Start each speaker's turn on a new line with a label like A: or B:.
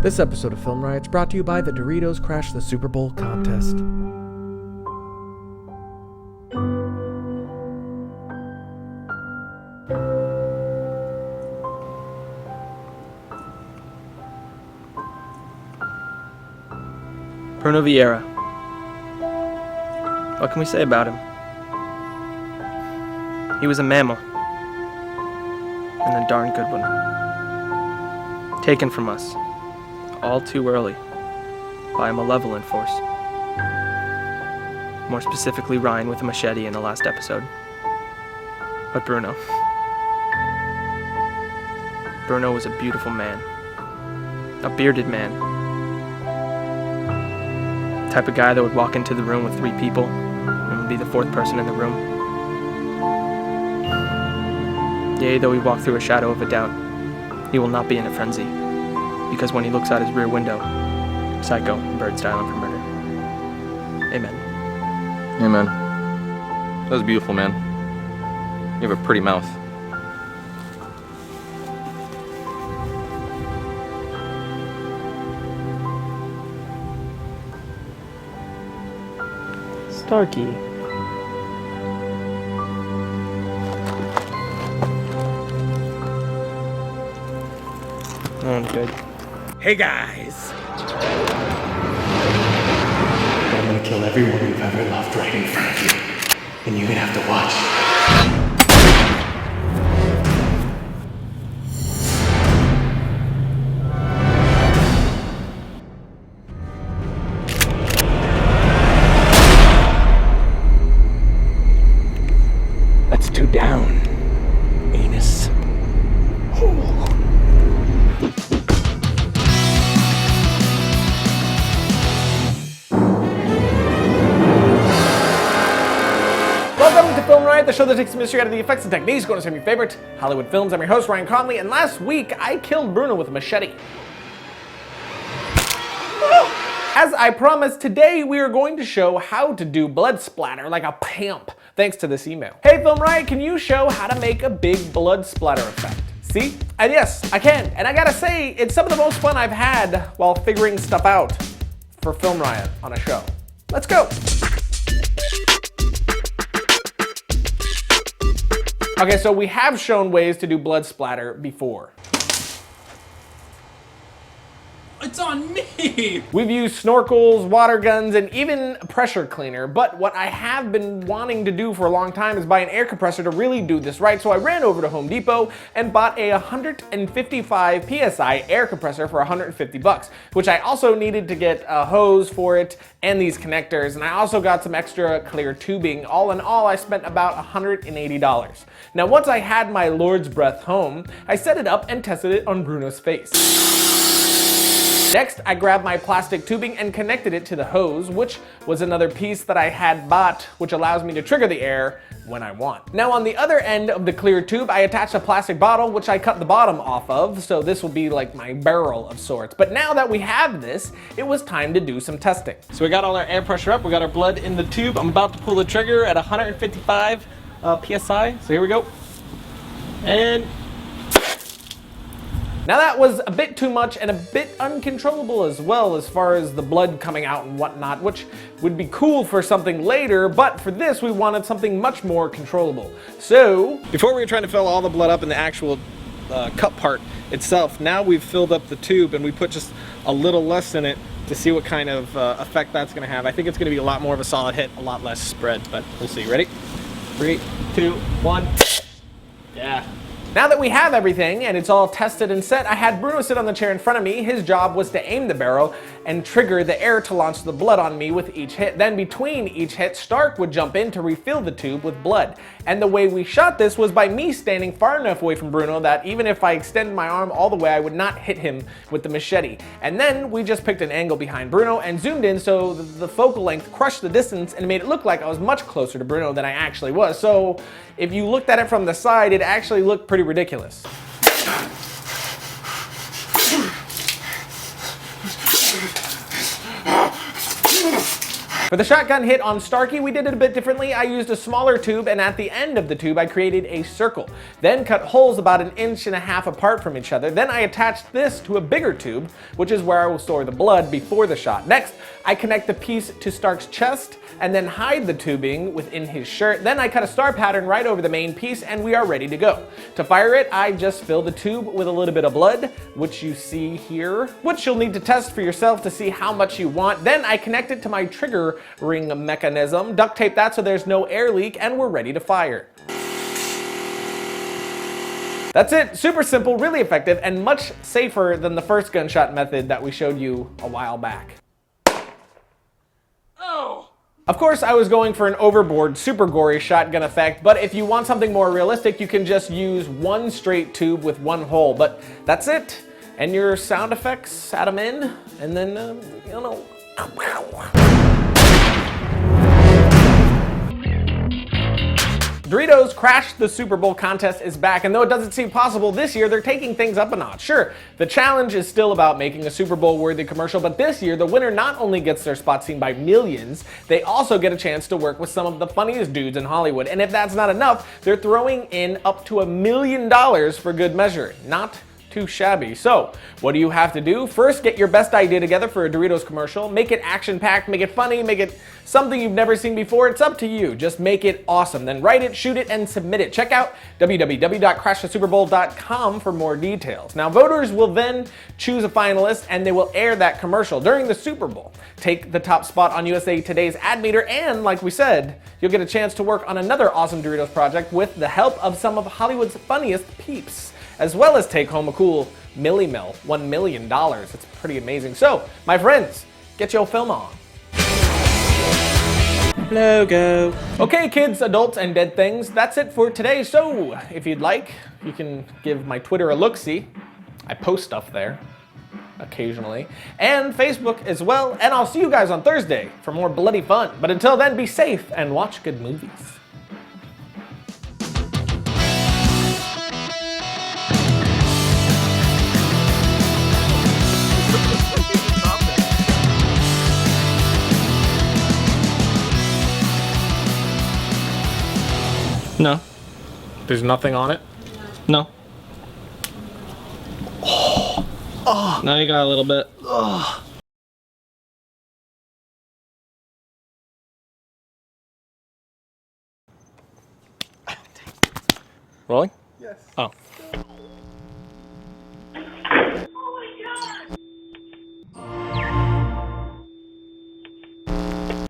A: This episode of Film Riot is brought to you by the Doritos Crash the Super Bowl contest.
B: Bruno Vieira. What can we say about him? He was a mammal. And a darn good one. Taken from us, all too early, by a malevolent force. More specifically, Ryan with a machete in the last episode. But Bruno was a beautiful man. A bearded man. Type of guy that would walk into the room with 3 people and would be the 4th person in the room. Yea, though he walk through a shadow of a doubt, he will not be in a frenzy, because when he looks out his rear window, psycho and bird styling for murder. Amen.
C: Amen. That was beautiful, man. You have a pretty mouth.
B: Starkey. Oh, good.
D: Hey guys! I'm gonna kill everyone you've ever loved right in front of you. And you're gonna have to watch. That's 2 down. Anus. Hole. Welcome to Film Riot, the show that takes the mystery out of the effects and techniques going to some of your favorite Hollywood films. I'm your host, Ryan Conley, and last week I killed Bruno with a machete. As I promised, today we are going to show how to do blood splatter like a pimp, thanks to this email. Hey Film Riot, can you show how to make a big blood splatter effect? See? And yes, I can. And I gotta say, it's some of the most fun I've had while figuring stuff out for Film Riot on a show. Let's go. Okay, so we have shown ways to do blood splatter before.
E: It's on me!
D: We've used snorkels, water guns, and even a pressure cleaner, but what I have been wanting to do for a long time is buy an air compressor to really do this right, so I ran over to Home Depot and bought a 155 PSI air compressor for 150 bucks, which I also needed to get a hose for it and these connectors, and I also got some extra clear tubing. All in all, I spent about $180. Now, once I had my Lord's Breath home, I set it up and tested it on Bruno's face. Next, I grabbed my plastic tubing and connected it to the hose, which was another piece that I had bought, which allows me to trigger the air when I want. Now on the other end of the clear tube, I attached a plastic bottle, which I cut the bottom off of, so this will be like my barrel of sorts. But now that we have this, it was time to do some testing. So we got all our air pressure up, we got our blood in the tube. I'm about to pull the trigger at 155 PSI, so here we go. And now that was a bit too much and a bit uncontrollable as well, as far as the blood coming out and whatnot, which would be cool for something later, but for this we wanted something much more controllable. So, before we were trying to fill all the blood up in the actual cup part itself, now we've filled up the tube and we put just a little less in it to see what kind of effect that's gonna have. I think it's gonna be a lot more of a solid hit, a lot less spread, but we'll see. Ready? 3, 2, 1. Yeah. Now that we have everything and it's all tested and set, I had Bruno sit on the chair in front of me. His job was to aim the barrel and trigger the air to launch the blood on me with each hit. Then between each hit, Stark would jump in to refill the tube with blood. And the way we shot this was by me standing far enough away from Bruno that even if I extended my arm all the way, I would not hit him with the machete. And then we just picked an angle behind Bruno and zoomed in so the focal length crushed the distance and made it look like I was much closer to Bruno than I actually was. So if you looked at it from the side, it actually looked pretty ridiculous. For the shotgun hit on Starkey, we did it a bit differently. I used a smaller tube, and at the end of the tube, I created a circle. Then cut holes about 1.5 inches apart from each other. Then I attached this to a bigger tube, which is where I will store the blood before the shot. Next, I connect the piece to Stark's chest, and then hide the tubing within his shirt. Then I cut a star pattern right over the main piece, and we are ready to go. To fire it, I just fill the tube with a little bit of blood, which you see here, which you'll need to test for yourself to see how much you want. Then I connect it to my trigger ring mechanism, duct tape that so there's no air leak, and we're ready to fire. That's it, super simple, really effective, and much safer than the first gunshot method that we showed you a while back.
E: Oh!
D: Of course, I was going for an overboard, super gory shotgun effect, but if you want something more realistic, you can just use one straight tube with one hole, but that's it. And your sound effects, add them in, and then, you know. Doritos Crash the Super Bowl contest is back, and though it doesn't seem possible this year, they're taking things up a notch. Sure, the challenge is still about making a Super Bowl worthy commercial, but this year the winner not only gets their spot seen by millions, they also get a chance to work with some of the funniest dudes in Hollywood. And if that's not enough, they're throwing in up to $1 million for good measure. Not too shabby. So, what do you have to do? First, get your best idea together for a Doritos commercial. Make it action-packed, make it funny, make it something you've never seen before. It's up to you. Just make it awesome. Then write it, shoot it, and submit it. Check out www.crashthesuperbowl.com for more details. Now, voters will then choose a finalist, and they will air that commercial during the Super Bowl. Take the top spot on USA Today's ad meter, and like we said, you'll get a chance to work on another awesome Doritos project with the help of some of Hollywood's funniest peeps, as well as take home a cool $1 million. It's pretty amazing. So, my friends, get your film on.
B: Logo.
D: Okay, kids, adults, and dead things, that's it for today. So, if you'd like, you can give my Twitter a look-see. I post stuff there occasionally, and Facebook as well. And I'll see you guys on Thursday for more bloody fun. But until then, be safe and watch good movies.
B: No.
D: There's nothing on it?
B: No. Now you got a little bit.
D: Rolling? Yes. Oh.